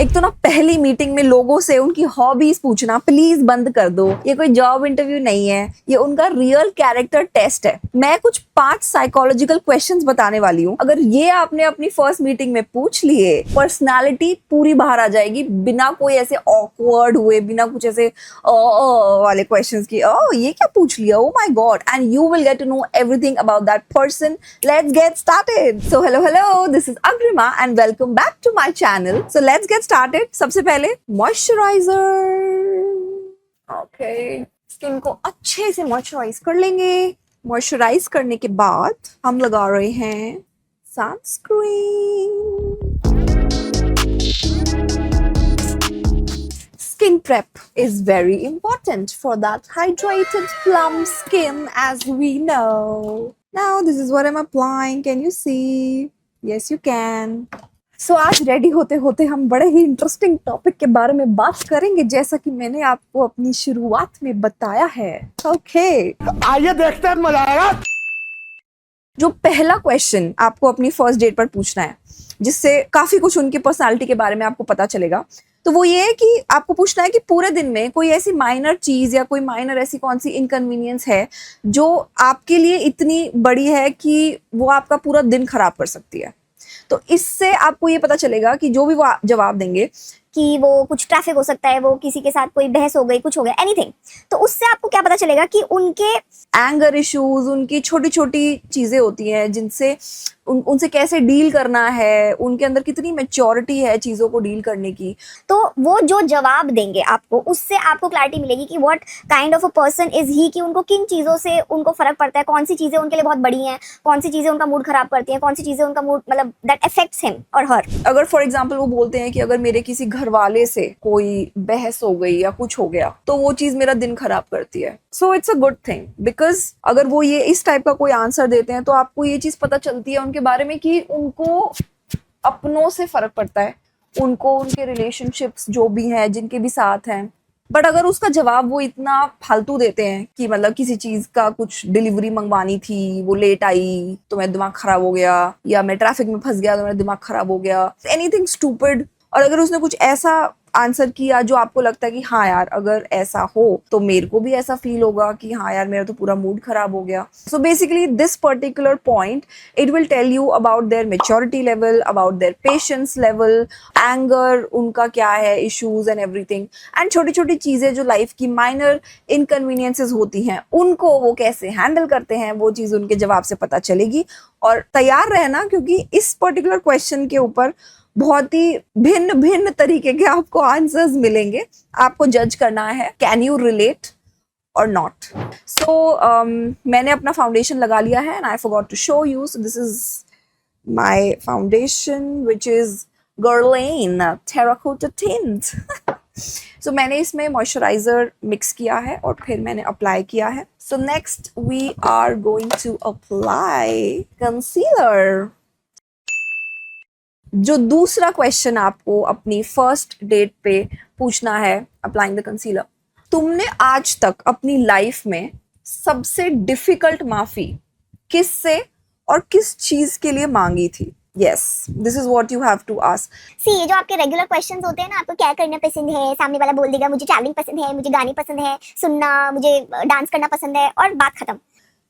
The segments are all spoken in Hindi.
एक तो ना पहली मीटिंग में लोगों से उनकी हॉबीज पूछना प्लीज बंद कर दो। ये कोई जॉब इंटरव्यू नहीं है, ये उनका रियल कैरेक्टर टेस्ट है। मैं कुछ 5 साइकोलॉजिकल क्वेश्चंस बताने वाली हूँ। अगर ये आपने अपनी फर्स्ट मीटिंग में पूछ लिए, पर्सनालिटी पूरी बाहर आ जाएगी, बिना कोई ऐसे ऑकवर्ड हुए, बिना कुछ ऐसे वाले क्वेश्चंस की ये क्या पूछ लिया, oh my god, and you will get to know everything about that person. Let's get started. So hello, this is Agrima and welcome back to my channel. So let's get started. सबसे पहले मॉइस्चराइजर। ओके, स्किन को अच्छे से मॉइस्चराइज कर लेंगे। मॉइस्चराइज करने के बाद हम लगा रहे हैं sunscreen. Skin prep is very important for that hydrated plump skin, as we know. Now this is what I'm applying. Can you see? Yes, you can. So आज रेडी होते होते हम बड़े ही इंटरेस्टिंग टॉपिक के बारे में बात करेंगे, जैसा कि मैंने आपको अपनी शुरुआत में बताया है। ओके, आइए देखते हैं, मजा आएगा। जो पहला क्वेश्चन आपको अपनी फर्स्ट डेट पर पूछना है, जिससे काफी कुछ उनकी पर्सनालिटी के बारे में आपको पता चलेगा, तो वो ये है कि आपको पूछना है कि पूरे दिन में कोई ऐसी माइनर चीज या कोई माइनर ऐसी कौन सी इनकन्वीनियंस है जो आपके लिए इतनी बड़ी है कि वो आपका पूरा दिन खराब कर सकती है। तो इससे आपको ये पता चलेगा कि जो भी वो जवाब देंगे कि वो कुछ ट्रैफिक हो सकता है, वो किसी के साथ कोई बहस हो गई, कुछ हो गया, एनीथिंग, तो उससे आपको क्या पता चलेगा कि उनके एंगर इश्यूज, उनकी छोटी छोटी चीजें होती हैं जिनसे उनसे कैसे डील करना है, उनके अंदर कितनी मैच्योरिटी है चीजों को डील करने की। तो वो जो जवाब देंगे आपको, उससे आपको क्लैरिटी मिलेगी कि what kind of a person is he, कि उनको किन चीज़ों से उनको फर्क पड़ता है, कौन सी चीज़ें उनके लिए बहुत बड़ी हैं, कौन सी चीज़ें उनका मूड खराब करती हैं, कौन सी चीज़ें उनका मूड मतलब दैट अफेक्ट्स हिम और हर। अगर फॉर एग्जाम्पल वो बोलते हैं कि अगर मेरे किसी घर वाले से कोई बहस हो गई या कुछ हो गया तो वो चीज मेरा दिन खराब करती है, so it's a good thing, because अगर वो ये इस टाइप का कोई आंसर देते हैं तो आपको ये चीज पता चलती है उनके बारे में कि उनको अपनों से फर्क पड़ता है, उनको उनके रिलेशनशिप्स जो भी हैं, जिनके भी साथ हैं। बट अगर उसका जवाब वो इतना फालतू देते हैं कि मतलब किसी चीज का कुछ डिलीवरी मंगवानी थी, वो लेट आई तो मेरा दिमाग खराब हो गया, या मैं ट्रैफिक में फंस गया तो मेरा दिमाग खराब हो गया, एनीथिंग स्टूपिड, और अगर उसने कुछ ऐसा आंसर किया जो आपको लगता है कि हाँ यार अगर ऐसा हो तो मेरे को भी ऐसा फील होगा कि हाँ यार मेरा तो पूरा मूड खराब हो गया। So basically this particular point it will tell you about their maturity level, about their patience level, anger उनका क्या है, इश्यूज एंड एवरीथिंग, एंड छोटी छोटी चीजें जो लाइफ की माइनर इनकन्वीनियंसेस होती हैं उनको वो कैसे हैंडल करते हैं, वो चीज उनके जवाब से पता चलेगी। और तैयार रहना, क्योंकि इस पर्टिकुलर क्वेश्चन के ऊपर बहुत ही भिन्न भिन्न तरीके के आपको आंसर्स मिलेंगे। आपको जज करना है can you relate or not. So मैंने अपना फाउंडेशन लगा लिया है and I forgot to show you. So this is my foundation which is Guerlain Terracotta Tint। So मैंने इसमें मॉइस्चराइजर मिक्स किया है और फिर मैंने अप्लाई किया है। So next we are going to apply concealer. जो दूसरा क्वेश्चन आपको अपनी फर्स्ट डेट पे पूछना है अप्लाइंग द कंसीलर, तुमने आज तक अपनी लाइफ में सबसे डिफिकल्ट माफी किससे और किस चीज के लिए मांगी थी? Yes, this is what you have to ask. See, ये जो आपके रेगुलर क्वेश्चंस होते हैं ना, आपको क्या करना पसंद है, सामने वाला बोल देगा मुझे ट्रैवलिंग पसंद है, मुझे गाने पसंद है, सुनना, मुझे डांस करना पसंद है, और बात खत्म।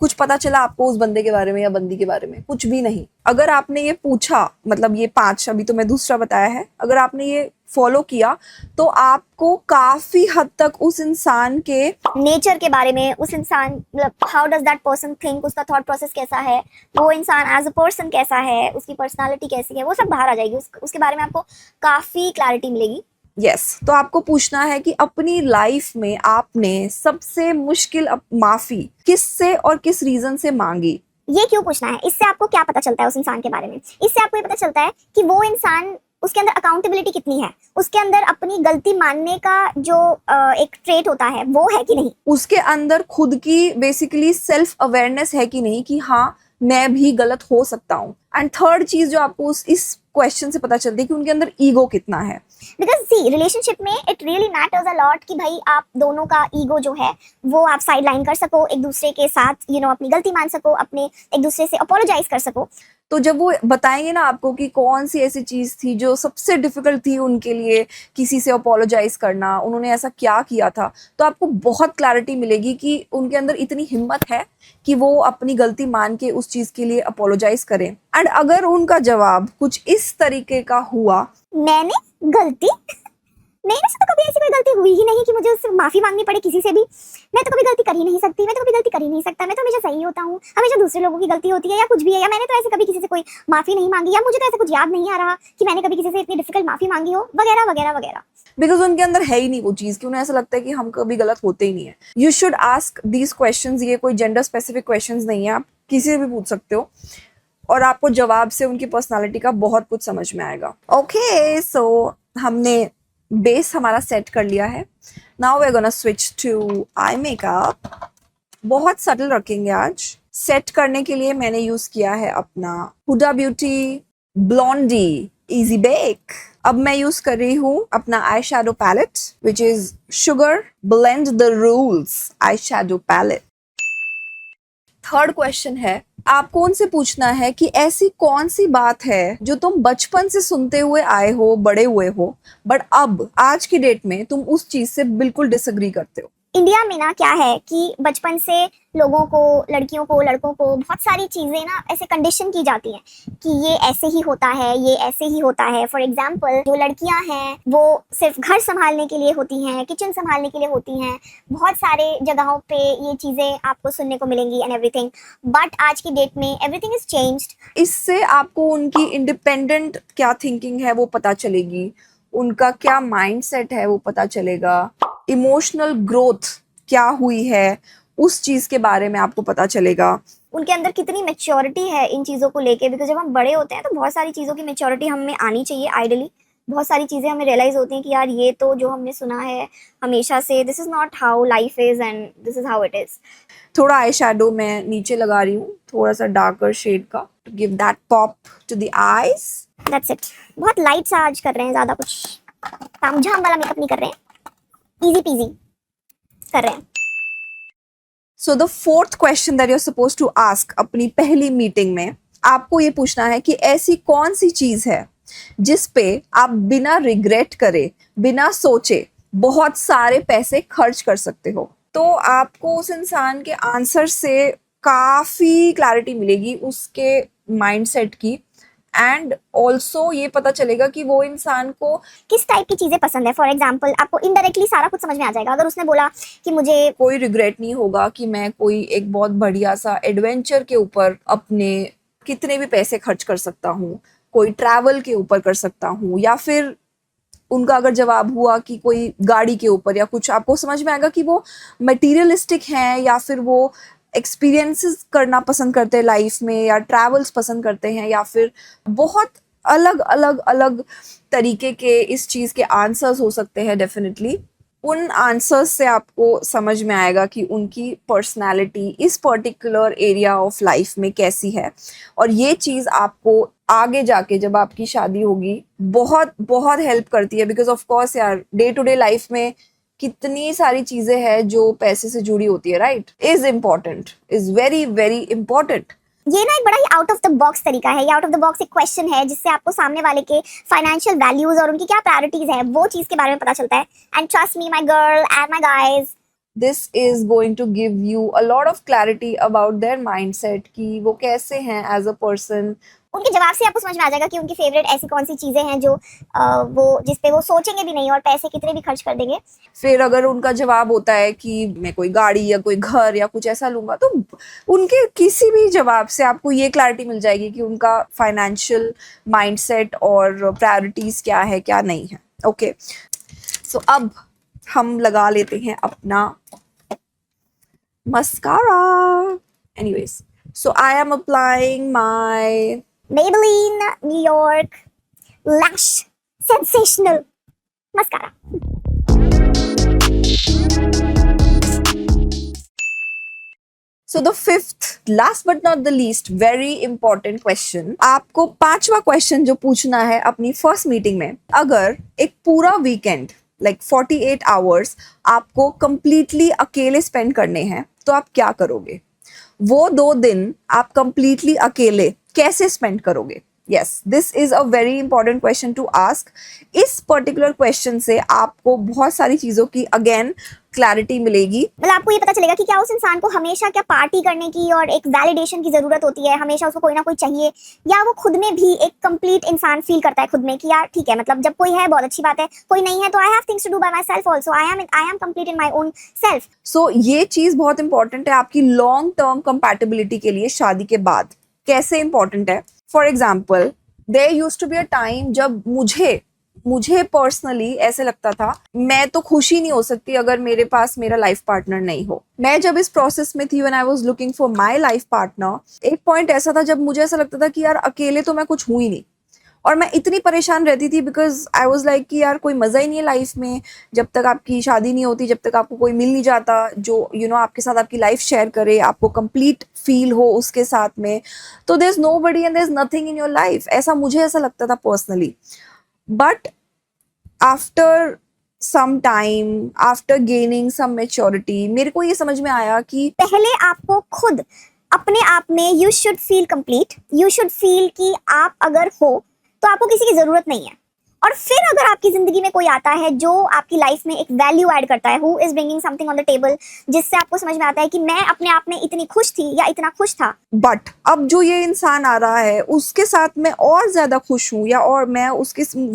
कुछ पता चला आपको उस बंदे के बारे में या बंदी के बारे में? कुछ भी नहीं। अगर आपने ये पूछा, मतलब ये 5, अभी तो मैं दूसरा बताया है, अगर आपने ये फॉलो किया तो आपको काफी हद तक उस इंसान के नेचर के बारे में, उस इंसान मतलब how does that person think, उसका थॉट प्रोसेस कैसा है, वो इंसान एज अ पर्सन कैसा है, उसकी पर्सनालिटी कैसी है, वो सब बाहर आ जाएगी। उसके बारे में आपको काफी क्लैरिटी मिलेगी। यस, तो आपको पूछना है कि अपनी लाइफ में आपने सबसे मुश्किल माफी किससे और किस रीजन से मांगी। ये क्यों पूछना है? इससे आपको क्या पता चलता है उस इंसान के बारे में? इससे आपको ये पता चलता है कि वो इंसान, उसके अंदर अकाउंटेबिलिटी कितनी है, उसके अंदर अपनी गलती मानने का जो एक ट्रेट होता है वो है कि नहीं, उसके अंदर खुद की बेसिकली सेल्फ अवेयरनेस है कि नहीं कि हाँ मैं भी गलत हो सकता हूँ। एंड थर्ड चीज जो आपको इस क्वेश्चन से पता चलती है कि उनके अंदर ईगो कितना है। बिकॉज सी, रिलेशनशिप में it really matters a lot कि भाई आप दोनों का ईगो जो है वो आप साइड लाइन कर सको, एक दूसरे के साथ अपनी गलती मान सको, अपने एक दूसरे से अपोलोजाइज कर सको। तो जब वो बताएंगे ना आपको कि कौन सी ऐसी चीज थी जो सबसे डिफिकल्ट थी उनके लिए, किसी से अपोलोजाइज करना, उन्होंने ऐसा क्या किया था, तो आपको बहुत क्लैरिटी मिलेगी कि उनके अंदर इतनी हिम्मत है कि वो अपनी गलती मान के उस चीज के लिए अपोलोजाइज करें। एंड अगर उनका जवाब कुछ इस तरीके का हुआ, मैंने गलती मेरे से तो कभी ऐसी कोई गलती हुई ही नहीं कि मुझे उससे माफी मांगनी पड़े किसी से भी। मैं तो कभी गलती कर ही नहीं सकती, मैं तो कभी गलती कर ही नहीं सकता, मैं तो हमेशा सही होता हूँ, हमेशा दूसरे लोगों की गलती होती है या कुछ भी है, या मैंने तो ऐसे कभी किसी से कोई माफी नहीं मांगी, या मुझे तो ऐसा कुछ याद नहीं आ रहा कि मैंने कभी किसी से इतनी डिफिकल्ट माफी मांगी हो, वगैरह वगैरह वगैरह। बिकॉज उनके अंदर है ही नहीं वो चीज कि उन्हें ऐसा लगता है कि हम कभी गलत होते ही नहीं है। You should ask these questions, ये कोई जेंडर स्पेसिफिक क्वेश्चंस नहीं है, आप किसी से भी पूछ सकते हो और आपको जवाब से उनकी पर्सनालिटी का बहुत कुछ समझ में आएगा। ओके, सो हमने बेस हमारा सेट कर लिया है। Now we are gonna switch to eye makeup. बहुत सटल रखेंगे आज। सेट करने के लिए मैंने यूज किया है अपना Huda beauty blondie easy bake. अब मैं यूज कर रही हूँ अपना eye shadow palette which is sugar blend the rules eye shadow palette. Third question है, आपको उनसे पूछना है कि ऐसी कौन सी बात है जो तुम बचपन से सुनते हुए आए हो, बड़े हुए हो, बट अब आज की डेट में तुम उस चीज से बिल्कुल डिसएग्री करते हो। इंडिया में ना क्या है कि बचपन से लोगों को, लड़कियों को, लड़कों को बहुत सारी चीजें ना ऐसे कंडीशन की जाती हैं कि ये ऐसे ही होता है, ये ऐसे ही होता है। फॉर एग्जाम्पल, जो लड़कियां हैं वो सिर्फ घर संभालने के लिए होती हैं, किचन संभालने के लिए होती हैं, बहुत सारे जगहों पे ये चीजें आपको सुनने को मिलेंगी एंड एवरीथिंग। बट आज की डेट में एवरीथिंग इज चेंज्ड। इससे आपको उनकी इंडिपेंडेंट क्या थिंकिंग है वो पता चलेगी, उनका क्या माइंडसेट है वो पता चलेगा, इमोशनल ग्रोथ क्या हुई है उस चीज के बारे में आपको पता चलेगा। उनके अंदर कितनी मैच्योरिटी है इन चीज़ों को लेके, बिकॉज जब हम बड़े होते हैं तो बहुत सारी चीज़ों की मैच्योरिटी हमें आनी चाहिए आइडली। बहुत सारी चीज़ें हमें रियलाइज होती हैं कि यार ये तो जो हमने सुना है हमेशा से, this is not how life is and this is how it is. थोड़ा आई शैडो मैं नीचे लगा रही हूँ, थोड़ा सा डार्कर शेड का, to give that pop to the eyes. That's it. बहुत लाइट सा आज कर रहे हैं, ज़्यादा कुछ तामझाम वाला मेकअप नहीं कर रहे हैं, इजी पीजी कर रहे हैं। So the fourth question that you are suppose to ask अपनी पहली मीटिंग में, आपको ये पूछना है कि ऐसी कौन सी चीज है जिस पे आप बिना रिग्रेट करे, बिना सोचे बहुत सारे पैसे खर्च कर सकते हो। तो आपको उस इंसान के आंसर से काफी क्लैरिटी मिलेगी उसके माइंडसेट की, एंड ऑल्सो ये पता चलेगा कि वो इंसान को किस टाइप की चीज़ें पसंद है। फॉर एग्जाम्पल, आपको इनडायरेक्टली सारा कुछ समझ में आ जाएगा। अगर उसने बोला कि मुझे कोई रिग्रेट नहीं होगा कि मैं कोई एक बहुत बढ़िया सा एडवेंचर के ऊपर अपने कितने भी पैसे खर्च कर सकता हूँ, कोई ट्रैवल के ऊपर कर सकता हूँ, या फिर उनका अगर जवाब हुआ कि कोई गाड़ी के ऊपर या कुछ, आपको समझ में आएगा कि वो मटेरियलिस्टिक हैं या फिर वो एक्सपीरियंसेस करना पसंद करते हैं लाइफ में, या ट्रैवल्स पसंद करते हैं, या फिर बहुत अलग अलग अलग तरीके के इस चीज़ के आंसर्स हो सकते हैं। डेफिनेटली उन आंसर्स से आपको समझ में आएगा कि उनकी पर्सनालिटी इस पर्टिकुलर एरिया ऑफ लाइफ में कैसी है, और ये चीज़ आपको आगे जाके जब आपकी शादी होगी बहुत बहुत हेल्प करती है। बिकॉज ऑफ कोर्स यार, डे टू डे लाइफ में कितनी सारी चीजें हैं जो पैसे से जुड़ी होती है, right? Is important, is very very important. ये ना एक बड़ा ही आउट ऑफ द बॉक्स तरीका है, या आउट ऑफ द बॉक्स एक क्वेश्चन है जिससे आपको सामने वाले के फाइनेंशियल वैल्यूज और उनकी क्या प्रायोरिटीज है वो चीज के बारे में पता चलता है। And trust me my girl and my guys, this is going to give you a lot of clarity about their mindset कि वो कैसे हैं as a person। उनके जवाब से आपको समझ में आ जाएगा कि उनकी फेवरेट ऐसी कौन सी चीजें हैं जो वो जिस पे वो सोचेंगे भी नहीं और पैसे कितने भी खर्च कर देंगे। फिर अगर उनका जवाब होता है कि मैं कोई गाड़ी या कोई घर या कुछ ऐसा लूंगा, तो उनके किसी भी जवाब से आपको ये क्लैरिटी मिल जाएगी कि उनका फाइनेंशियल माइंडसेट और प्रायोरिटीज क्या है, क्या नहीं है। ओके, सो अब हम लगा लेते हैं अपना mascara. Anyways, so I am applying my Maybelline New York Lash Sensational Mascara। So the fifth, last but not the least, very important question, आपको पांचवा क्वेश्चन जो पूछना है अपनी फर्स्ट मीटिंग में, अगर एक पूरा वीकेंड लाइक 48 आवर्स आपको कंप्लीटली अकेले स्पेंड करने हैं तो आप क्या करोगे? वो 2 दिन आप कंप्लीटली अकेले कैसे स्पेंड करोगे? Yes, this is a very important question to ask. इस पर्टिकुलर क्वेश्चन से आपको बहुत सारी चीजों की अगेन क्लैरिटी मिलेगी. मतलब आपको ये पता चलेगा कि क्या उस इंसान को हमेशा क्या पार्टी करने की और एक वैलिडेशन की जरूरत होती है, हमेशा उसको कोई ना कोई चाहिए, या वो खुद में भी एक कंप्लीट इंसान फील करता है खुद में कि यार ठीक है, मतलब जब कोई है बहुत अच्छी बात है, कोई नहीं है तो I have things to do by myself also, I am complete in my own self. So ये चीज बहुत इंपॉर्टेंट है आपकी लॉन्ग टर्म कंपैटिबिलिटी के लिए शादी के बाद. कैसे इंपॉर्टेंट है? For example, there used to be a time जब मुझे पर्सनली ऐसे लगता था मैं तो खुश ही नहीं हो सकती अगर मेरे पास मेरा लाइफ पार्टनर नहीं हो. मैं जब इस प्रोसेस में थी, when I was looking for my life partner, एक पॉइंट ऐसा था जब मुझे ऐसा लगता था कि यार अकेले तो मैं कुछ हूं ही नहीं, और मैं इतनी परेशान रहती थी बिकॉज आई वाज लाइक कि यार कोई मजा ही नहीं है लाइफ में जब तक आपकी शादी नहीं होती, जब तक आपको कोई मिल नहीं जाता जो आपके साथ आपकी लाइफ शेयर करे, आपको कंप्लीट फील हो उसके साथ में. तो there is nobody and there is nothing in your life. मुझे ऐसा लगता था personally. But after some time, after gaining some maturity, मेरे को ये समझ में आया कि पहले आपको खुद अपने आप में you should feel complete, you should feel कि आप अगर हो तो आपको किसी की जरूरत नहीं है. और फिर अगर आपकी जिंदगी में कोई आता है जो आपकी लाइफ में एक वैल्यू ऐड करता है, who is bringing something on the table, जिससे आपको समझ में आता है कि मैं अपने आप में इतनी खुश थी या इतना खुश था. बट अब जो ये इंसान आ रहा है उसके साथ मैं और ज्यादा खुश हूँ, या और मैं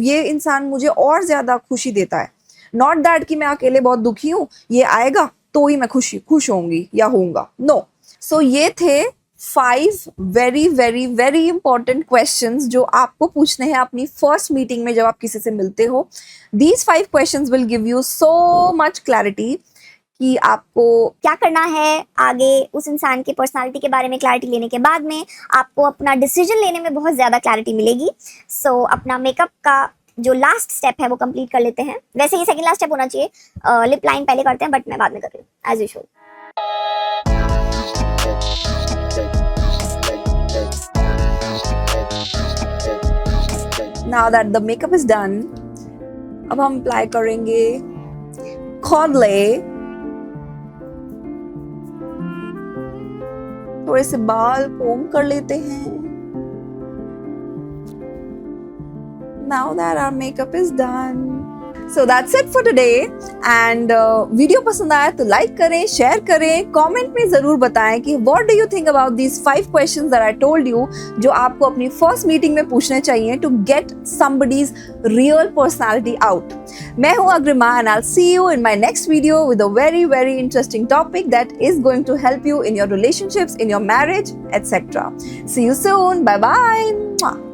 ये इंसान मुझे और ज्यादा खुशी देता है. नॉट दैट कि मैं अकेले बहुत दुखी हूँ, ये आएगा तो ही मैं खुश होंगी या होऊंगा. नो. सो ये थे 5 very very very important questions जो आपको पूछने हैं अपनी फर्स्ट मीटिंग में जब आप किसी से मिलते हो. These 5 questions will give you so much clarity कि आपको क्या करना है आगे. उस इंसान की पर्सनालिटी के बारे में क्लैरिटी लेने के बाद में आपको अपना डिसीजन लेने में बहुत ज्यादा क्लैरिटी मिलेगी. सो अपना मेकअप का जो लास्ट स्टेप है वो कंप्लीट कर लेते हैं. वैसे ये सेकंड लास्ट स्टेप होना चाहिए, लिप लाइन पहले करते हैं बट मैं बाद में कर रही हूँ as usual. now that the makeup is done, अब हम अप्लाई करेंगे कॉर्डले. थोड़े से बाल कोम कर लेते हैं. Now that our makeup is done. So that's it for today. And video पसंद आया तो लाइक करें, शेयर करें, कमेंट में जरूर बताएं कि what do you think about these 5 questions that I told you जो आपको अपनी फर्स्ट मीटिंग में पूछने चाहिए to get somebody's real personality out. मैं हूँ Agrima and I'll see you in my next video with a very very interesting topic that is going to help you in your relationships, in your marriage, etc. See you soon. Bye bye.